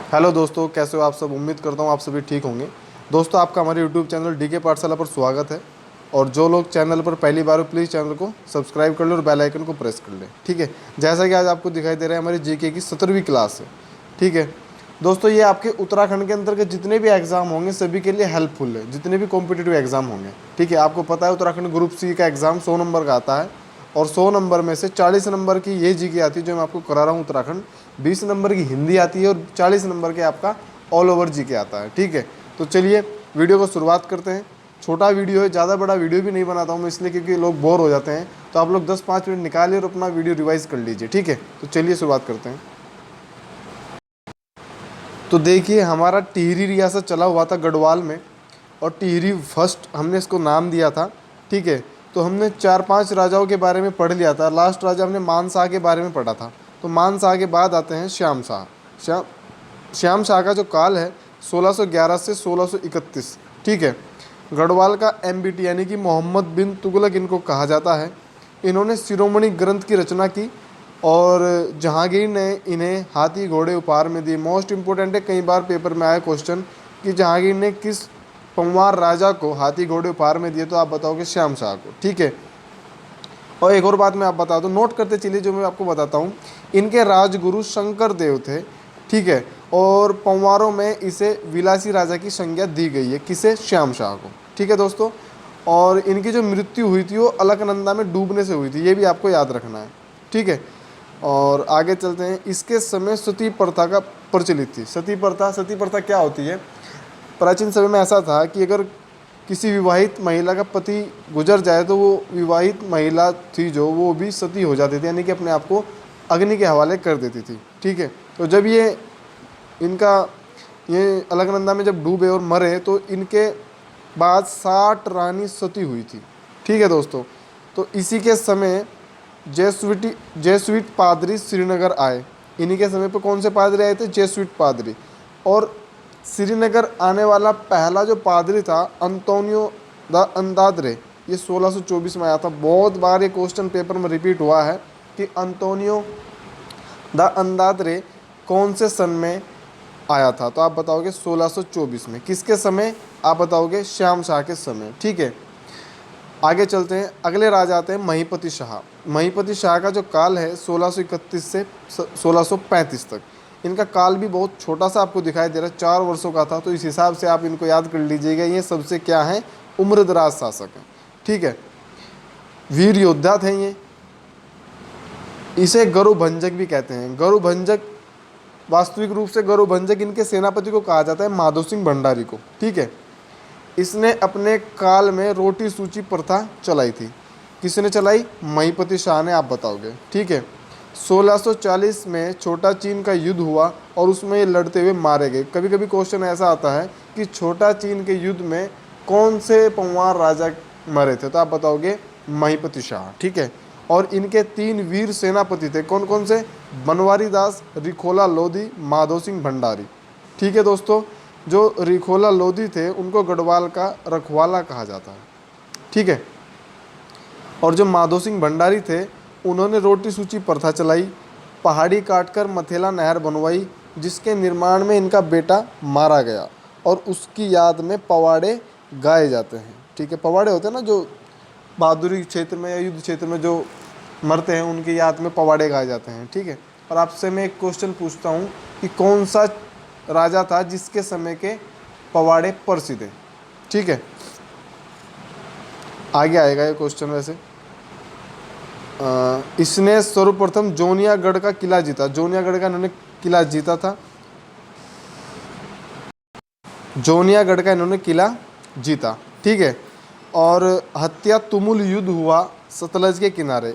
Hello दोस्तों, कैसे हो आप सब। उम्मीद करता हूँ आप सभी ठीक होंगे। दोस्तों, आपका हमारे यूट्यूब चैनल डीके पाठशाला पर स्वागत है। और जो लोग चैनल पर पहली बार हो, प्लीज़ चैनल को सब्सक्राइब कर लें और बेल आइकन को प्रेस कर लें। ठीक है। जैसा कि आज आपको दिखाई दे रहा है, हमारी जीके की 17वीं क्लास है। ठीक है दोस्तों, ये आपके उत्तराखंड के अंतर्गत जितने भी एग्ज़ाम होंगे सभी के लिए हेल्पफुल है, जितने भी कॉम्पिटिटिव एग्ज़ाम होंगे। ठीक है, आपको पता है उत्तराखंड ग्रुप सी का एग्ज़ाम 100 नंबर का आता है और 100 नंबर में से 40 नंबर की ये जीके आती है जो मैं आपको करा रहा हूँ उत्तराखंड, 20 नंबर की हिंदी आती है और 40 नंबर के आपका ऑल ओवर जीके आता है। ठीक है, तो चलिए वीडियो को शुरुआत करते हैं। छोटा वीडियो है, ज़्यादा बड़ा वीडियो भी नहीं बनाता हूँ मैं, इसलिए क्योंकि लोग बोर हो जाते हैं। तो आप लोग 10-5 मिनट निकालिए और अपना वीडियो रिवाइज कर लीजिए। ठीक है, तो चलिए शुरुआत करते हैं। तो देखिए, हमारा टिहरी रियासत चला हुआ था गढ़वाल में और टिहरी फर्स्ट हमने इसको नाम दिया था। ठीक है, तो हमने 4-5 राजाओं के बारे में पढ़ लिया था। लास्ट राजा हमने मानशाह के बारे में पढ़ा था। तो मानशाह के बाद आते हैं श्याम शाह। श्याम शाह का जो काल है 1611 से 1631। ठीक है, गढ़वाल का एमबीटी यानी कि मोहम्मद बिन तुगलक इनको कहा जाता है। इन्होंने शिरोमणि ग्रंथ की रचना की और जहांगीर ने इन्हें हाथी घोड़े उपहार में दिए। मोस्ट इंपॉर्टेंट है, कई बार पेपर में आया क्वेश्चन कि जहांगीर ने किस पंवार राजा को हाथी घोड़े उपहार में दिए, तो आप बताओगे श्याम शाह को। ठीक है, और एक और बात मैं आप बता दूं, नोट करते चलिए जो मैं आपको बताता हूँ। इनके राजगुरु शंकर देव थे। ठीक है, और पंवारों में इसे विलासी राजा की संज्ञा दी गई है। किसे? श्याम शाह को। ठीक है दोस्तों, और इनकी जो मृत्यु हुई थी वो अलकनंदा में डूबने से हुई थी, ये भी आपको याद रखना है। ठीक है, और आगे चलते हैं। इसके समय सती प्रथा का प्रचलित थी। सती प्रथा क्या होती है? प्राचीन समय में ऐसा था कि अगर किसी विवाहित महिला का पति गुजर जाए तो वो विवाहित महिला थी जो, वो भी सती हो जाती थी, यानी कि अपने आप को अग्नि के हवाले कर देती थी। ठीक है, तो जब ये अलकनंदा में जब डूबे और मरे तो इनके बाद 60 रानी सती हुई थी। ठीक है दोस्तों, तो इसी के समय जेसुइट पादरी श्रीनगर आए। इन्हीं के समय पर कौन से पादरी आए थे? जेसुइट पादरी। और श्रीनगर आने वाला पहला जो पादरी था अंतोनियो द अंदाद्रे, ये 1624 में आया था। बहुत बार ये क्वेश्चन पेपर में रिपीट हुआ है कि अंतोनियो द अंदाद्रे कौन से सन में आया था, तो आप बताओगे 1624 में। किसके समय? आप बताओगे श्याम शाह के समय। ठीक है, आगे चलते हैं। अगले राजा आते हैं महीपति शाह। महीपति शाह का जो काल है 1631 से 1635 तक। इनका काल भी बहुत छोटा सा आपको दिखाई दे रहा है, 4 वर्षों का था, तो इस हिसाब से आप इनको याद कर लीजिएगा। ये सबसे क्या है? उम्रदराज शासक है। ठीक है, वीर योद्धा थे ये। इसे गरुभंजक भी कहते हैं। गरुभंजक, वास्तविक रूप से गरुभंजक इनके सेनापति को कहा जाता है, माधो सिंह भंडारी को। ठीक है, इसने अपने काल में रोटी सूची प्रथा चलाई थी। किसने चलाई? महीपति शाह ने। आप बताओगे। ठीक है, 1640 में छोटा चीन का युद्ध हुआ और उसमें ये लड़ते हुए मारे गए। कभी कभी क्वेश्चन ऐसा आता है कि छोटा चीन के युद्ध में कौन से पंवार राजा मरे थे, तो आप बताओगे महीपति शाह। ठीक है, और इनके 3 वीर सेनापति थे। कौन कौन से? बनवारी दास, रिखोला लोधी, माधो सिंह भंडारी। ठीक है दोस्तों, जो रिखोला लोधी थे उनको गढ़वाल का रखवाला कहा जाता है। ठीक है, और जो माधो सिंह भंडारी थे उन्होंने रोटी सूची प्रथा चलाई, पहाड़ी काटकर मथेला नहर बनवाई, जिसके निर्माण में इनका बेटा मारा गया और उसकी याद में पवाड़े गाए जाते हैं। ठीक है, पवाड़े होते हैं ना जो बहादुरी क्षेत्र में या युद्ध क्षेत्र में जो मरते हैं, उनकी याद में पवाड़े गाए जाते हैं। ठीक है, और आपसे मैं एक क्वेश्चन पूछता हूँ कि कौन सा राजा था जिसके समय के पवाड़े प्रसिद्ध हैं? ठीक है, आगे आएगा ये क्वेश्चन। वैसे इसने सर्वप्रथम जोनियागढ़ का किला जीता। जोनियागढ़ का इन्होंने किला जीता था। जोनियागढ़ का इन्होंने किला जीता। ठीक है, और हत्या तुमुल युद्ध हुआ सतलज के किनारे।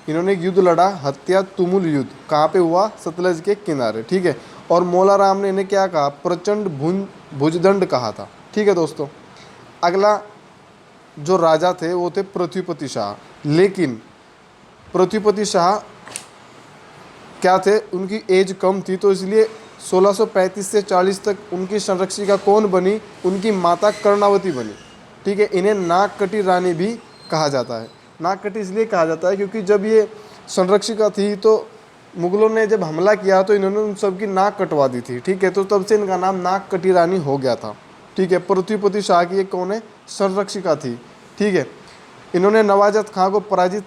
इन्होंने एक युद्ध लड़ा, हत्या तुमुल युद्ध। कहाँ पे हुआ? सतलज के किनारे। ठीक है, और मौला राम ने इन्हें क्या कहा? प्रचंड भुजदंड कहा था। ठीक है दोस्तों, अगला जो राजा थे वो थे पृथ्वीपति शाह। लेकिन पृथ्वीपति शाह क्या थे? उनकी एज कम थी, तो इसलिए 1635 से 40 तक उनकी संरक्षिका कौन बनी? उनकी माता कर्णावती बनी। ठीक है, इन्हें नागकटी रानी भी कहा जाता है। नागकटी इसलिए कहा जाता है क्योंकि जब ये संरक्षिका थी तो मुगलों ने जब हमला किया तो इन्होंने उन सब की नाक कटवा दी थी, ठीक है। तो तब से इनका नाम नाक कटी रानी हो गया था, ठीक है। पृथ्वीपति शाह की एक कौन है, संरक्षिका थी, ठीक है। इन्होंने नवाजत खां को पराजित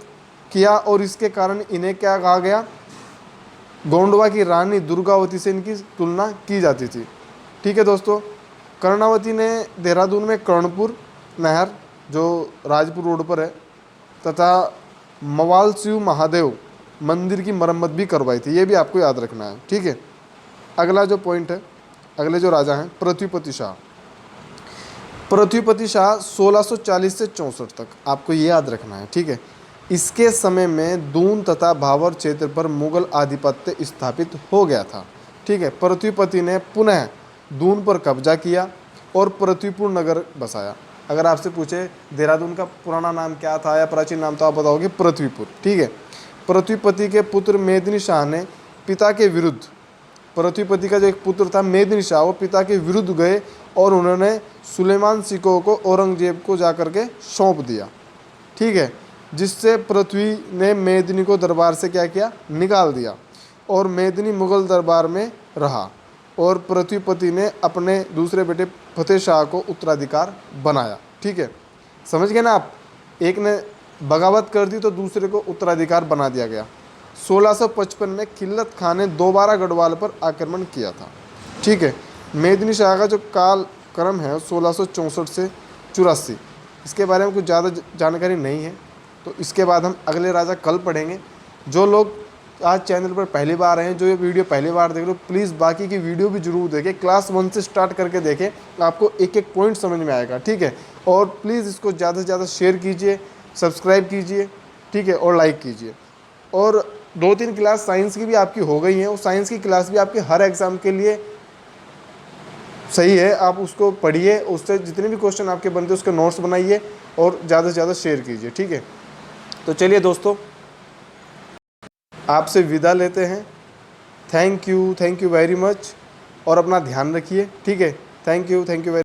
किया और इसके कारण इन्हें क्या कहा गया, गोंडवा की रानी दुर्गावती से इनकी तुलना की जाती थी, ठीक है दोस्तों। कर्णावती ने देहरादून में कर्णपुर नहर जो राजपुर रोड पर है तथा मवाल शिव महादेव मंदिर की मरम्मत भी करवाई थी, ये भी आपको याद रखना है, ठीक है। अगला जो पॉइंट है, अगले जो राजा हैं पृथ्वीपति शाह। पृथ्वीपति शाह 1640 से 64 तक आपको ये याद रखना है, ठीक है। इसके समय में दून तथा भावर क्षेत्र पर मुगल आधिपत्य स्थापित हो गया था, ठीक है। पृथ्वीपति ने पुनः दून पर कब्जा किया और पृथ्वीपुर नगर बसाया। अगर आपसे पूछे देहरादून का पुराना नाम क्या था या प्राचीन नाम, तो आप बताओगे पृथ्वीपुर, ठीक है। पृथ्वीपति के पुत्र मेदिनी शाह ने पिता के विरुद्ध, पृथ्वीपति का जो एक पुत्र था मेदिनी शाह, वो पिता के विरुद्ध गए और उन्होंने सुलेमान सिकोह को औरंगजेब को जाकर के सौंप दिया, ठीक है। जिससे पृथ्वी ने मेदिनी को दरबार से क्या किया, निकाल दिया और मेदिनी मुगल दरबार में रहा और पृथ्वीपति ने अपने दूसरे बेटे फतेह शाह को उत्तराधिकार बनाया, ठीक है। समझ गए ना आप, एक ने बगावत कर दी तो दूसरे को उत्तराधिकार बना दिया गया। 1655 में खिल्लत खान ने दोबारा गढ़वाल पर आक्रमण किया था, ठीक है। मेदिनी शाह का जो काल क्रम है 1664 से 84, इसके बारे में कुछ ज़्यादा जानकारी नहीं है, तो इसके बाद हम अगले राजा कल पढ़ेंगे। जो लोग आज चैनल पर पहली बार आए हैं, जो ये वीडियो पहली बार देख रहे हो, प्लीज़ बाकी की वीडियो भी जरूर देखें, क्लास 1 से स्टार्ट करके देखें, आपको एक एक पॉइंट समझ में आएगा, ठीक है। और प्लीज़ इसको ज़्यादा से ज़्यादा शेयर कीजिए, सब्सक्राइब कीजिए, ठीक है, और लाइक कीजिए। और 2-3 क्लास साइंस की भी आपकी हो गई हैं, और साइंस की क्लास भी आपके हर एग्ज़ाम के लिए सही है, आप उसको पढ़िए, उससे जितने भी क्वेश्चन आपके बनते हैं उसके नोट्स बनाइए और ज़्यादा से ज़्यादा शेयर कीजिए, ठीक है। तो चलिए दोस्तों, आपसे विदा लेते हैं। थैंक यू वेरी मच और अपना ध्यान रखिए, ठीक है। Thank you very